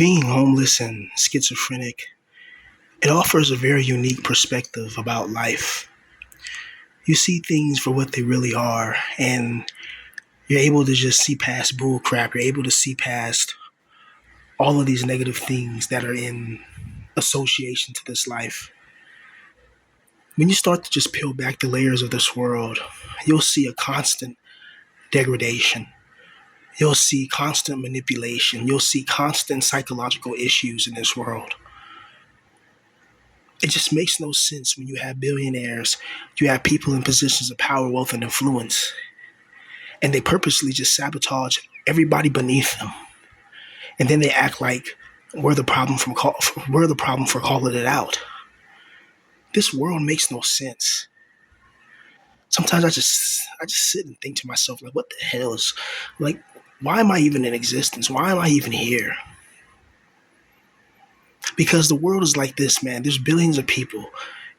Being homeless and schizophrenic, it offers a very unique perspective about life. You see things for what they really are, and you're able to just see past bull crap. You're able to see past all of these negative things that are in association to this life. When you start to just peel back the layers of this world, you'll see a constant degradation. You'll see constant manipulation. You'll see constant psychological issues in this world. It just makes no sense when you have billionaires, you have people in positions of power, wealth, and influence, and they purposely just sabotage everybody beneath them, and then they act like we're the problem for calling it out. This world makes no sense. Sometimes I just sit and think to myself, like, what the hell is, like, why am I even in existence? Why am I even here? Because the world is like this, man. There's billions of people,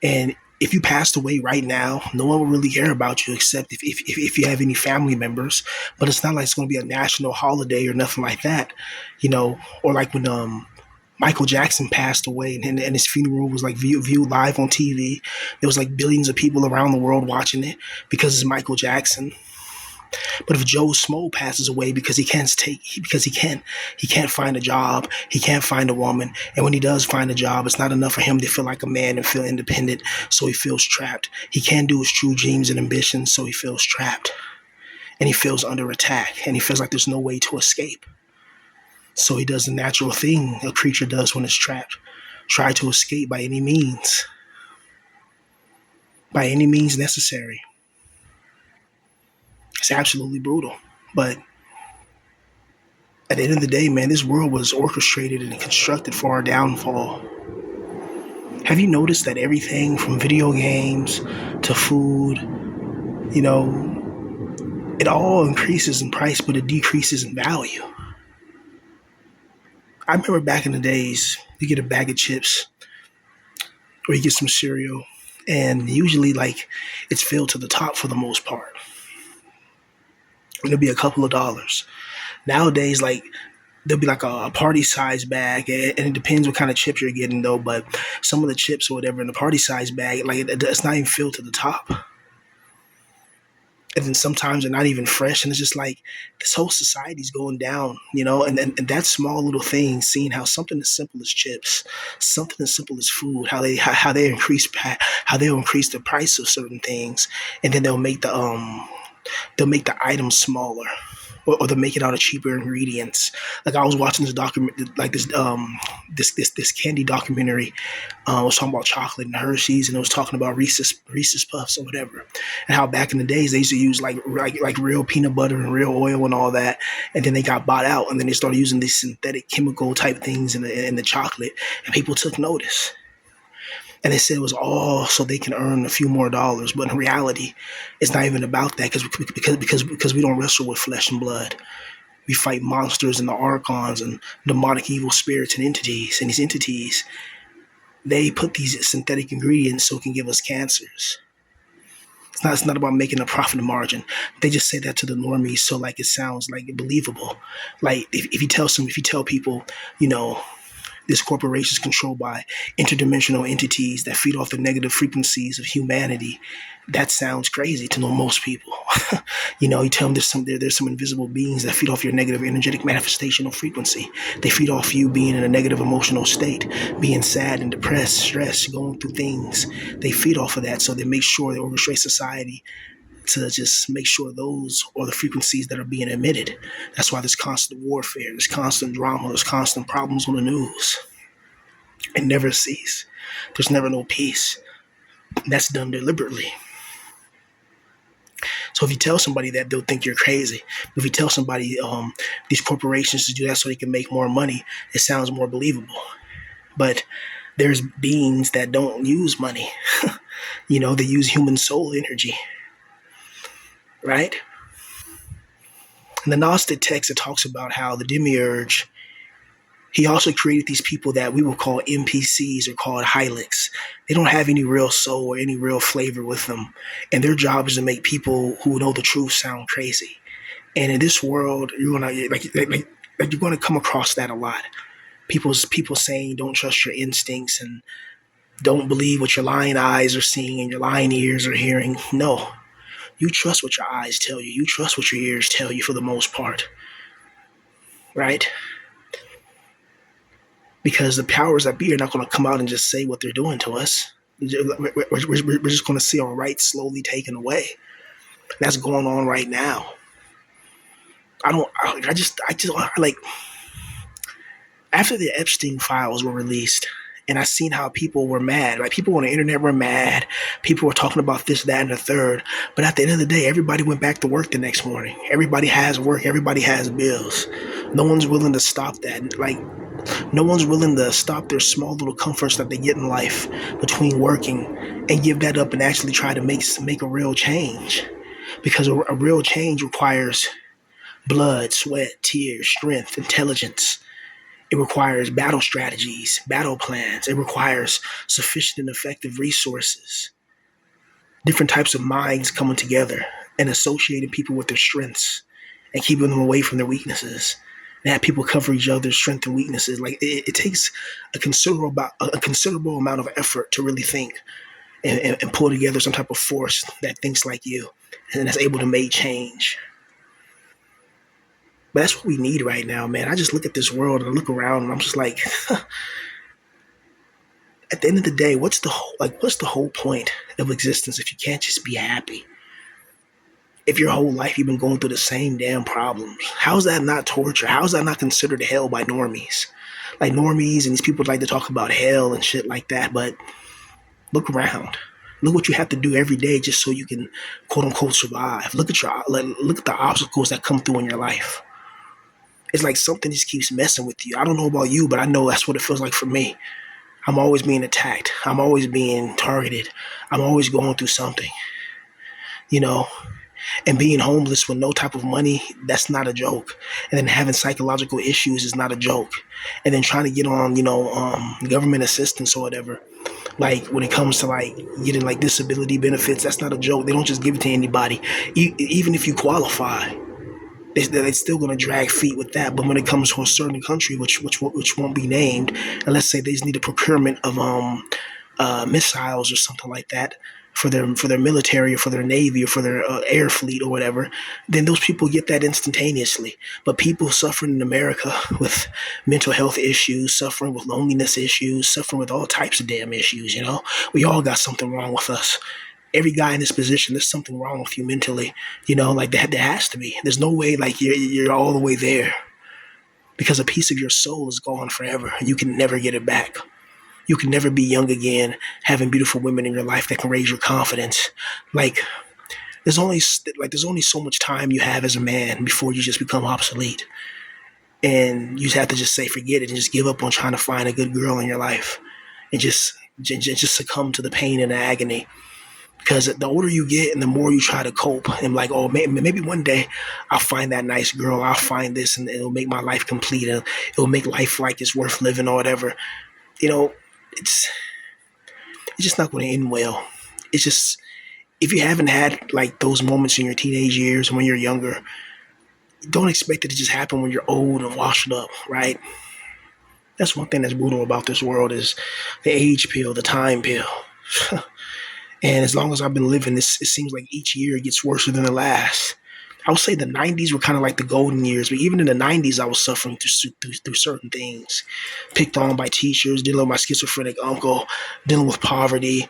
and if you passed away right now, no one will really care about you except if you have any family members. But it's not like it's going to be a national holiday or nothing like that, Or like when Michael Jackson passed away and his funeral was like viewed live on TV. There was like billions of people around the world watching it because it's Michael Jackson. But if Joe Smo passes away he can't find a job, he can't find a woman, and when he does find a job, it's not enough for him to feel like a man and feel independent, so he feels trapped. He can't do his true dreams and ambitions, so he feels trapped, and he feels under attack, and he feels like there's no way to escape. So he does the natural thing a creature does when it's trapped: try to escape by any means necessary. It's absolutely brutal, but at the end of the day, man, this world was orchestrated and constructed for our downfall. Have you noticed that everything from video games to food, you know, it all increases in price, but it decreases in value? I remember back in the days, you get a bag of chips or you get some cereal, and usually, like, it's filled to the top for the most part. It'll be a couple of dollars. Nowadays, like, there'll be like a party size bag, and it depends what kind of chips you're getting though. But some of the chips or whatever in the party size bag, like, it's not even filled to the top, and then sometimes they're not even fresh, and it's just like this whole society's going down, and that small little thing, seeing how something as simple as chips, something as simple as food, how they'll increase the price of certain things, and then they'll make the items smaller, or they'll make it out of cheaper ingredients. Like, I was watching this document, like this candy documentary. It was talking about chocolate and Hershey's, and it was talking about Reese's Puffs or whatever, and how back in the days they used to use like real peanut butter and real oil and all that, and then they got bought out, and then they started using these synthetic chemical type things in the chocolate, and people took notice. And they said it was all so they can earn a few more dollars, but in reality, it's not even about that, because we don't wrestle with flesh and blood. We fight monsters and the archons and demonic evil spirits and entities. And these entities, they put these synthetic ingredients so it can give us cancers. It's not about making a profit margin. They just say that to the normies, so like it sounds like believable. Like, if you tell people, this corporation is controlled by interdimensional entities that feed off the negative frequencies of humanity, that sounds crazy to most people. You tell them there's some invisible beings that feed off your negative energetic manifestational frequency. They feed off you being in a negative emotional state, being sad and depressed, stressed, going through things. They feed off of that, so they make sure they orchestrate society to just make sure those are the frequencies that are being emitted. That's why there's constant warfare, there's constant drama, there's constant problems on the news. It never ceases. There's never no peace. That's done deliberately. So if you tell somebody that, they'll think you're crazy. If you tell somebody these corporations to do that so they can make more money, it sounds more believable. But there's beings that don't use money. They use human soul energy. Right? In the Gnostic text, it talks about how the demiurge, he also created these people that we will call NPCs, or called hylics. They don't have any real soul or any real flavor with them. And their job is to make people who know the truth sound crazy. And in this world, you're gonna come across that a lot. People saying don't trust your instincts and don't believe what your lying eyes are seeing and your lying ears are hearing. No, you trust what your eyes tell you. You trust what your ears tell you for the most part, right? Because the powers that be are not going to come out and just say what they're doing to us. We're just going to see our rights slowly taken away. That's going on right now. I just like after the Epstein files were released, and I seen how people were mad. Like people on the internet were mad. People were talking about this, that, and the third. But at the end of the day, everybody went back to work the next morning. Everybody has work. Everybody has bills. No one's willing to stop that. Like no one's willing to stop their small little comforts that they get in life between working and give that up and actually try to make a real change. Because a real change requires blood, sweat, tears, strength, intelligence. It requires battle strategies, battle plans. It requires sufficient and effective resources, different types of minds coming together and associating people with their strengths and keeping them away from their weaknesses. And have people cover each other's strengths and weaknesses. Like it takes a considerable amount of effort to really think and pull together some type of force that thinks like you and that's able to make change. But that's what we need right now, man. I just look at this world and I look around and I'm just like, at the end of the day, what's the whole point of existence if you can't just be happy? If your whole life you've been going through the same damn problems, how is that not torture? How is that not considered hell by normies? Like normies and these people like to talk about hell and shit like that, but look around. Look what you have to do every day just so you can quote unquote survive. Look at the obstacles that come through in your life. It's like something just keeps messing with you. I don't know about you, but I know that's what it feels like for me. I'm always being attacked. I'm always being targeted. I'm always going through something, you know, and being homeless with no type of money, that's not a joke. And then having psychological issues is not a joke. And then trying to get on, government assistance or whatever. Like when it comes to like getting like disability benefits, that's not a joke. They don't just give it to anybody. Even if you qualify, they're still going to drag feet with that. But when it comes to a certain country, which won't be named, and let's say they just need a procurement of missiles or something like that for their military or for their navy or for their air fleet or whatever, then those people get that instantaneously. But people suffering in America with mental health issues, suffering with loneliness issues, suffering with all types of damn issues, we all got something wrong with us. Every guy in this position, there's something wrong with you mentally, like there has to be. There's no way like you're all the way there because a piece of your soul is gone forever and you can never get it back. You can never be young again, having beautiful women in your life that can raise your confidence. Like there's only so much time you have as a man before you just become obsolete. And you just have to just say forget it and just give up on trying to find a good girl in your life and just succumb to the pain and the agony. Because the older you get and the more you try to cope and like, oh, maybe one day I'll find that nice girl, I'll find this and it'll make my life complete and it'll make life like it's worth living or whatever. It's just not going to end well. It's just, if you haven't had like those moments in your teenage years when you're younger, don't expect it to just happen when you're old and washed up, right? That's one thing that's brutal about this world is the age pill, the time pill. And as long as I've been living this, it seems like each year gets worse than the last. I would say the 90s were kind of like the golden years, but even in the 90s, I was suffering through certain things. Picked on by teachers, dealing with my schizophrenic uncle, dealing with poverty,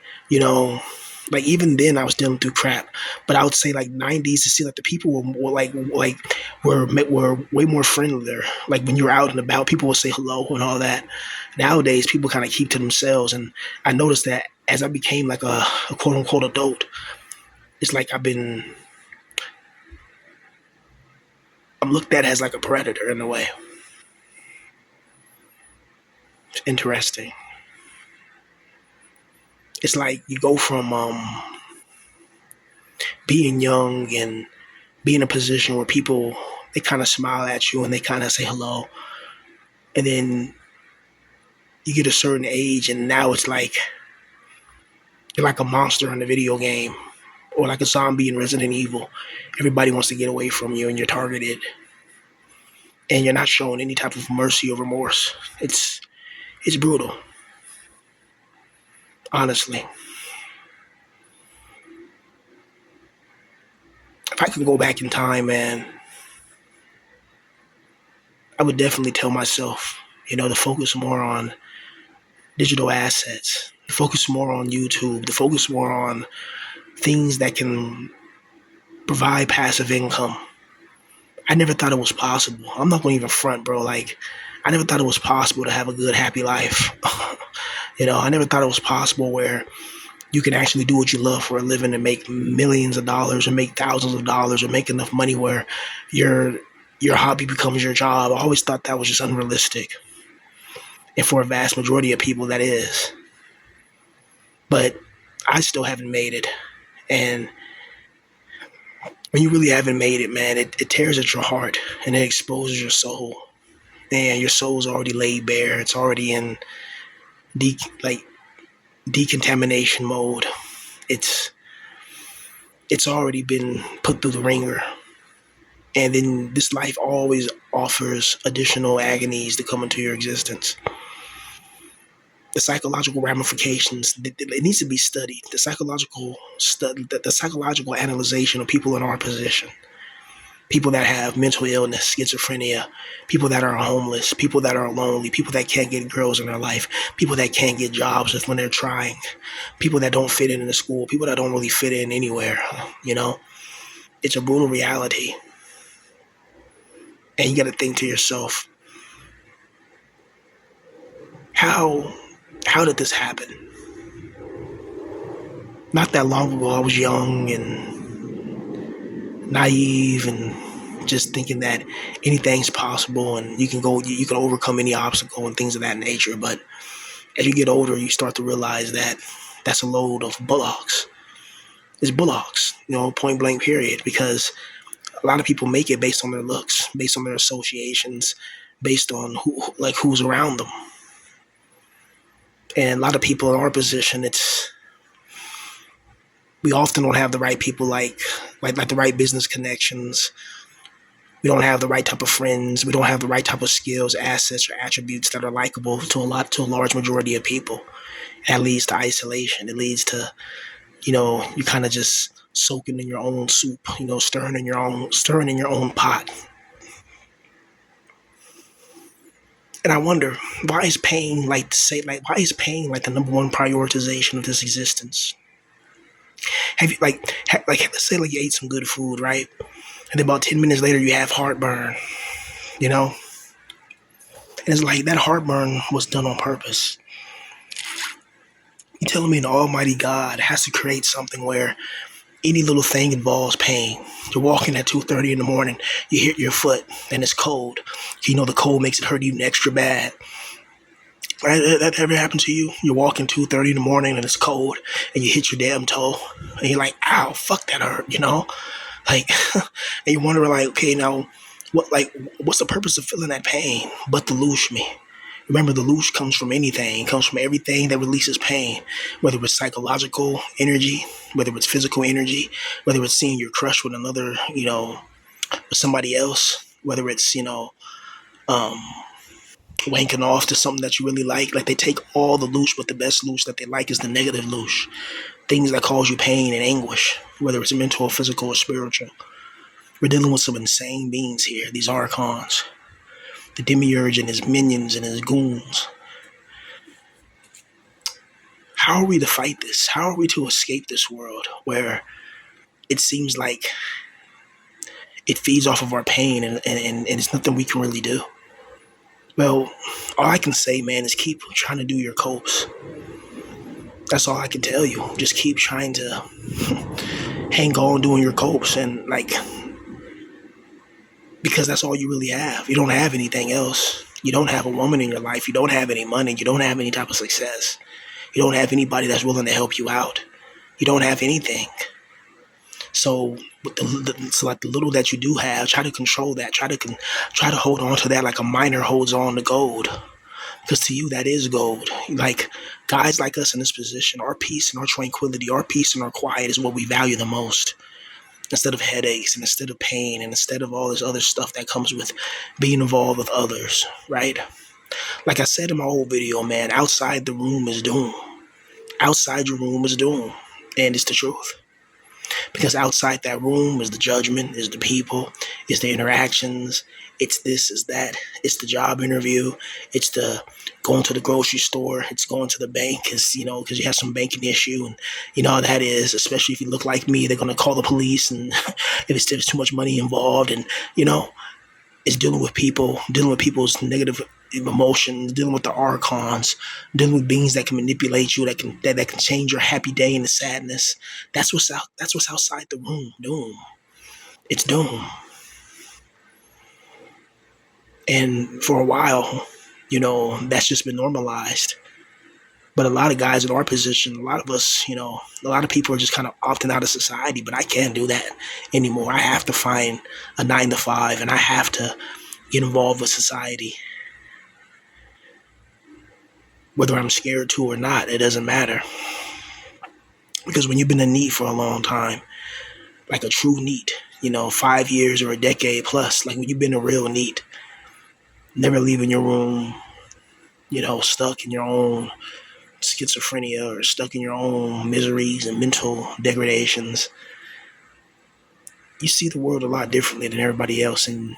like even then I was dealing through crap. But I would say like 90s to see like the people were more were way more friendlier. Like when you're out and about, people would say hello and all that. Nowadays, people kind of keep to themselves. And I noticed that as I became like a quote unquote adult, it's like I'm looked at as like a predator in a way. It's interesting. It's like you go from being young and be in a position where people, they kind of smile at you and they kind of say hello, and then you get a certain age and now it's like you're like a monster in a video game or like a zombie in Resident Evil. Everybody wants to get away from you and you're targeted. and you're not showing any type of mercy or remorse. It's brutal, honestly. If I could go back in time, man, I would definitely tell myself, to focus more on digital assets, to focus more on YouTube, to focus more on things that can provide passive income. I never thought it was possible. I'm not going to even front, bro. Like, I never thought it was possible to have a good, happy life. I never thought it was possible where you can actually do what you love for a living and make millions of dollars or make thousands of dollars or make enough money where your your hobby becomes your job. I always thought that was just unrealistic. And for a vast majority of people that is. But I still haven't made it. And when you really haven't made it, man, it tears at your heart and it exposes your soul. And your soul's already laid bare. It's already in like decontamination mode. It's it's already been put through the ringer. And then this life always offers additional agonies to come into your existence. The psychological ramifications, it needs to be studied. The psychological analyzation of people in our position, people that have mental illness, schizophrenia, people that are homeless, people that are lonely, people that can't get girls in their life, people that can't get jobs when they're trying, people that don't fit in the school, people that don't really fit in anywhere. You know, it's a brutal reality, and you got to think to yourself, how how did this happen? Not that long ago, I was young and naive and just thinking that anything's possible and you can overcome any obstacle and things of that nature. But as you get older, you start to realize that that's a load of bullocks. It's bullocks, point blank period, because a lot of people make it based on their looks, based on their associations, based on who's around them. And a lot of people in our position, we often don't have the right people, like the right business connections. We don't have the right type of friends. We don't have the right type of skills, assets, or attributes that are likable to a large majority of people. That leads to isolation. It leads to, you kind of just soaking in your own soup, stirring in your own pot. And I wonder, why is pain like the number one prioritization of this existence? Have you let's say like you ate some good food, right? And then about 10 minutes later you have heartburn, you know? And it's like that heartburn was done on purpose. You telling me the Almighty God has to create something where any little thing involves pain. You're walking at 2:30 in the morning, you hit your foot and it's cold. The cold makes it hurt even extra bad. Right? That ever happened to you? You're walking 2:30 in the morning and it's cold and you hit your damn toe and you're like, ow, fuck that hurt. Like, and you wonder like, okay, now what's the purpose of feeling that pain but to loosh me? Remember, the loosh comes from anything. It comes from everything that releases pain, whether it's psychological energy, whether it's physical energy, whether it's seeing your crush with another, with somebody else, whether it's, um, wanking off to something that you really like. Like they take all the loosh, but the best loosh that they like is the negative loosh. Things that cause you pain and anguish, whether it's mental, physical, or spiritual. We're dealing with some insane beings here, these archons. The demiurge and his minions and his goons. How are we to fight this? How are we to escape this world where it seems like it feeds off of our pain and it's nothing we can really do? Well, all I can say, man, is keep trying to do your copes. That's all I can tell you. Just keep trying to hang on doing your copes and because that's all you really have. You don't have anything else. You don't have a woman in your life. You don't have any money. You don't have any type of success. You don't have anybody that's willing to help you out. You don't have anything. So, like the little that you do have, try to control that. Try to hold on to that like a miner holds on to gold. Because to you, that is gold. Like guys like us in this position, our peace and our tranquility, our peace and our quiet is what we value the most. instead of headaches and instead of pain and instead of all this other stuff that comes with being involved with others, right? Like I said in my old video, man, outside the room is doom. Outside your room is doom. And it's the truth. Because outside that room is the judgment, is the people, is the interactions, it's this, is that, it's the job interview, it's the going to the grocery store, it's going to the bank, because you have some banking issue, and you know how that is. Especially if you look like me, they're gonna call the police, and if there's too much money involved, and you know it's dealing with people, dealing with people's negative emotions, dealing with the archons, dealing with beings that can manipulate you, that can change your happy day into sadness. That's what's outside the room. Doom. It's doom. And for a while, that's just been normalized. But a lot of guys in our position, a lot of us, a lot of people are just kind of opting out of society. But I can't do that anymore. I have to find a 9 to 5, and I have to get involved with society. Whether I'm scared to or not, it doesn't matter. Because when you've been in NEET for a long time, like a true NEET, 5 years or a decade plus, like when you've been a real NEET, never leaving your room, stuck in your own schizophrenia or stuck in your own miseries and mental degradations, you see the world a lot differently than everybody else. And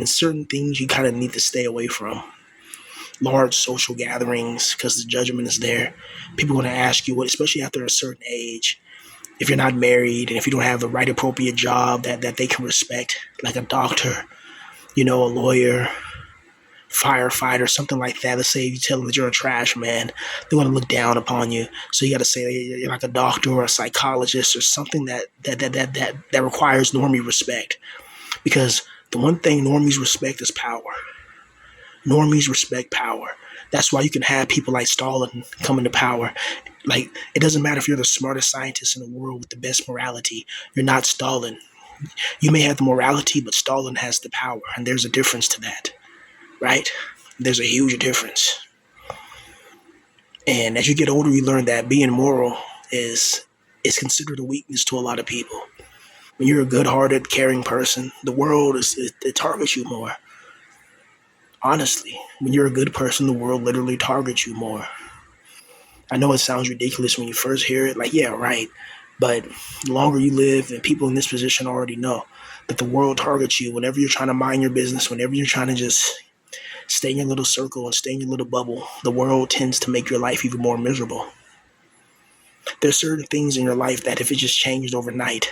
certain things you kind of need to stay away from. Large social gatherings, because the judgment is there. People are going to ask you, especially after a certain age, if you're not married and if you don't have the right appropriate job that they can respect, like a doctor, a lawyer, firefighter, something like that. Let's say you tell them that you're a trash man, they want to look down upon you. So you got to say you're like a doctor or a psychologist or something that requires normie respect. Because the one thing normies respect is power. Normies respect power. That's why you can have people like Stalin come into power. Like, it doesn't matter if you're the smartest scientist in the world with the best morality. You're not Stalin. You may have the morality, but Stalin has the power. And there's a difference to that, right? There's a huge difference. And as you get older, you learn that being moral is considered a weakness to a lot of people. When you're a good-hearted, caring person, the world it targets you more. Honestly, when you're a good person, the world literally targets you more. I know it sounds ridiculous when you first hear it, like, yeah, right. But the longer you live, and people in this position already know that the world targets you whenever you're trying to mind your business, whenever you're trying to just stay in your little circle and stay in your little bubble, the world tends to make your life even more miserable. There's certain things in your life that if it just changed overnight,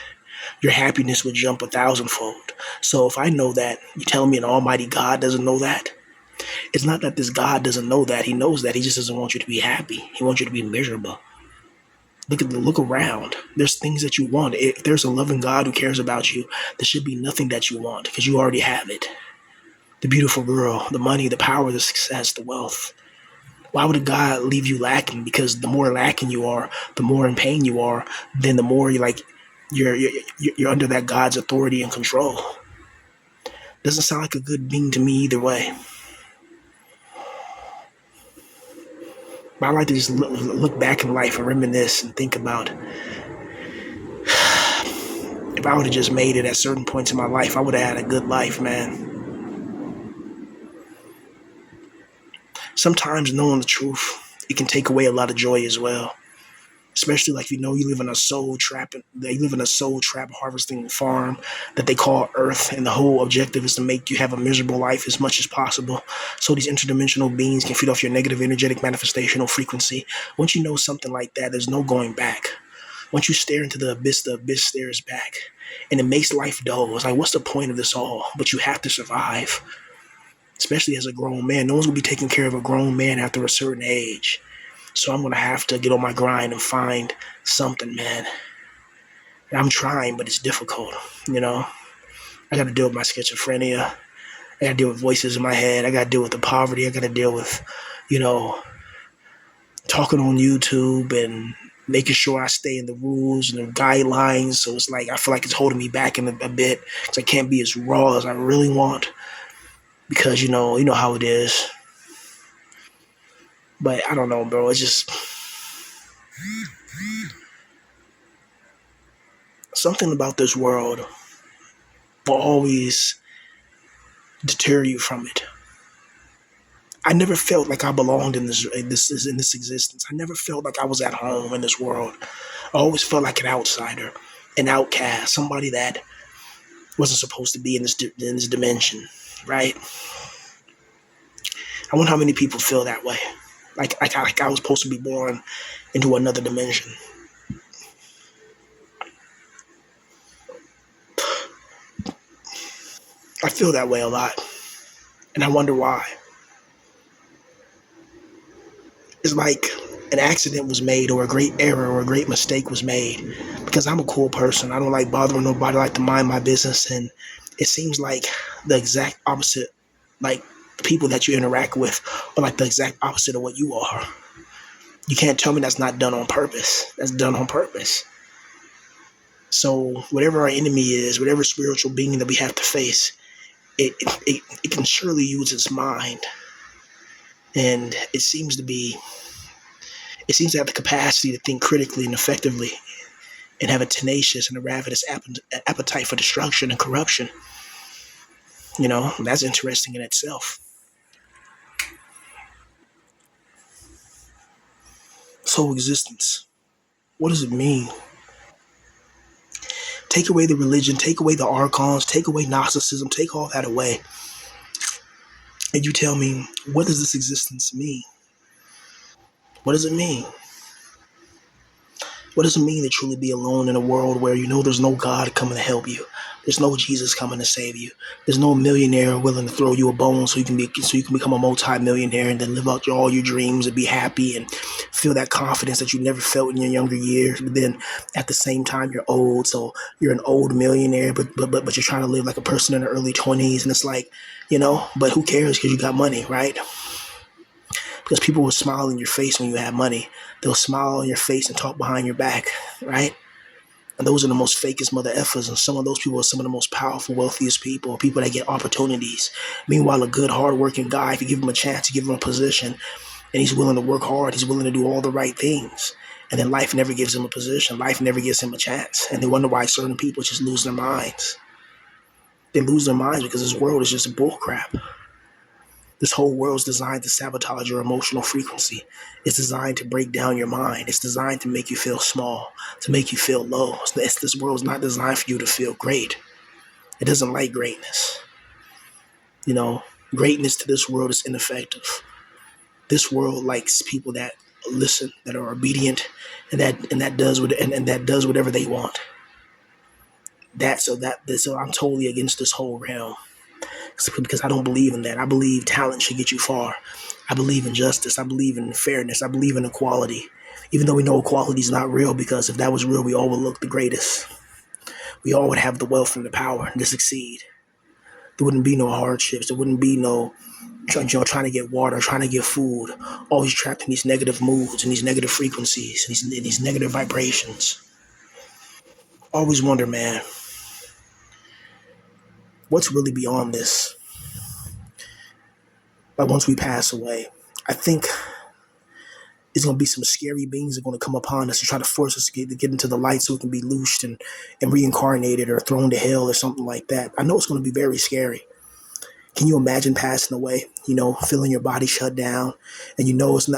your happiness would jump 1,000-fold. So if I know that, you telling me an almighty God doesn't know that? It's not that this God doesn't know that. He knows that. He just doesn't want you to be happy. He wants you to be miserable. Look around. There's things that you want. If there's a loving God who cares about you, there should be nothing that you want because you already have it. The beautiful girl, the money, the power, the success, the wealth. Why would a God leave you lacking? Because the more lacking you are, the more in pain you are, then the more you're under that God's authority and control. Doesn't sound like a good being to me either way. But I like to just look back in life and reminisce and think about if I would have just made it at certain points in my life, I would have had a good life, man. Sometimes knowing the truth, it can take away a lot of joy as well. Especially like you live in a soul trap. They live in a soul trap harvesting farm that they call Earth, and the whole objective is to make you have a miserable life as much as possible. So these interdimensional beings can feed off your negative energetic manifestational frequency. Once you know something like that, there's no going back. Once you stare into the abyss stares back, and it makes life dull. It's like, what's the point of this all? But you have to survive, especially as a grown man. No one's gonna be taking care of a grown man after a certain age. So I'm going to have to get on my grind and find something, man. And I'm trying, but it's difficult, I got to deal with my schizophrenia. I got to deal with voices in my head. I got to deal with the poverty. I got to deal with, talking on YouTube and making sure I stay in the rules and the guidelines. So it's like I feel like it's holding me back in a bit because I can't be as raw as I really want because, you know how it is. But I don't know, bro. It's just Something about this world will always deter you from it. I never felt like I belonged in this existence. I never felt like I was at home in this world. I always felt like an outsider, an outcast, somebody that wasn't supposed to be in this dimension, right? I wonder how many people feel that way. Like I was supposed to be born into another dimension. I feel that way a lot, and I wonder why. It's like an accident was made, or a great error, or a great mistake was made. Because I'm a cool person, I don't like bothering nobody. I like to mind my business, and it seems like the exact opposite. Like the people that you interact with are like the exact opposite of what you are. You can't tell me that's not done on purpose. That's done on purpose. So whatever our enemy is, whatever spiritual being that we have to face, it can surely use its mind, and it seems to have the capacity to think critically and effectively, and have a tenacious and a ravenous appetite for destruction and corruption. That's interesting in itself. So existence, what does it mean? Take away the religion, take away the archons, take away Gnosticism, take all that away, and you tell me, what does this existence mean? What does it mean? What does it mean to truly be alone in a world where there's no God coming to help you? There's no Jesus coming to save you. There's no millionaire willing to throw you a bone so you can become a multi-millionaire and then live out all your dreams and be happy and feel that confidence that you never felt in your younger years. But then at the same time you're old, so you're an old millionaire, but you're trying to live like a person in the early 20s, and it's like, but who cares because you got money, right? Because people will smile in your face when you have money. They'll smile on your face and talk behind your back, right? And those are the most fakest mother effers. And some of those people are some of the most powerful, wealthiest people that get opportunities. Meanwhile, a good, hardworking guy, if you give him a chance, you give him a position, and he's willing to work hard, he's willing to do all the right things. And then life never gives him a position. Life never gives him a chance. And they wonder why certain people just lose their minds. They lose their minds because this world is just bullcrap. This whole world's designed to sabotage your emotional frequency. It's designed to break down your mind. It's designed to make you feel small, to make you feel low. This world's not designed for you to feel great. It doesn't like greatness. You know, Greatness to this world is ineffective. This world likes people that listen, that are obedient, and that does whatever they want. So I'm totally against this whole realm, because I don't believe in that. I believe talent should get you far. I believe in justice. I believe in fairness. I believe in equality. Even though we know equality is not real, because if that was real, we all would look the greatest. We all would have the wealth and the power to succeed. There wouldn't be no hardships. There wouldn't be no trying to get water, trying to get food. Always trapped in these negative moods and these negative frequencies and these negative vibrations. Always wonder, man, what's really beyond this? Like once we pass away, I think it's going to be some scary beings that are going to come upon us and try to force us to get into the light so we can be loosed and reincarnated or thrown to hell or something like that. I know it's going to be very scary. Can you imagine passing away, feeling your body shut down, and it's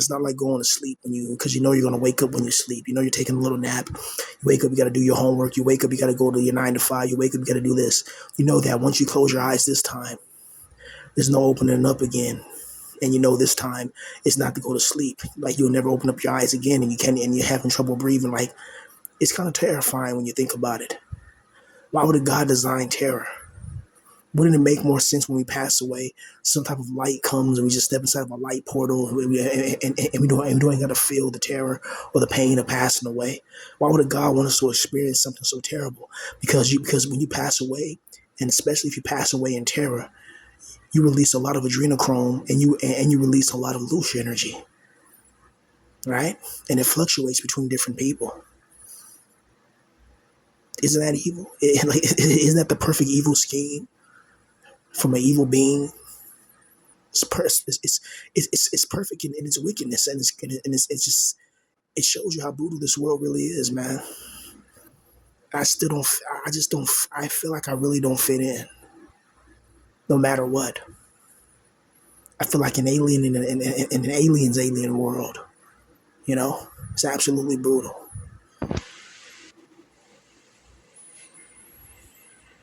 not like going to sleep because you're going to wake up when you sleep. You're taking a little nap. You wake up, you got to do your homework. You wake up, you got to go to your 9 to 5. You wake up, you got to do this. You know that once you close your eyes this time, there's no opening up again. And this time it's not to go to sleep. Like you'll never open up your eyes again, and you're having trouble breathing. Like it's kind of terrifying when you think about it. Why would a God design terror? Wouldn't it make more sense when we pass away, some type of light comes and we just step inside of a light portal, and we don't got to feel the terror or the pain of passing away? Why would a God want us to experience something so terrible? Because when you pass away, and especially if you pass away in terror, you release a lot of adrenochrome, and you release a lot of loose energy, right? And it fluctuates between different people. Isn't that evil? Isn't that the perfect evil scheme from an evil being? It's perfect in its wickedness, and it's just, it shows you how brutal this world really is, man. I still don't. I just don't. I feel like I really don't fit in, no matter what. I feel like an alien in an alien's alien world. You know, it's absolutely brutal.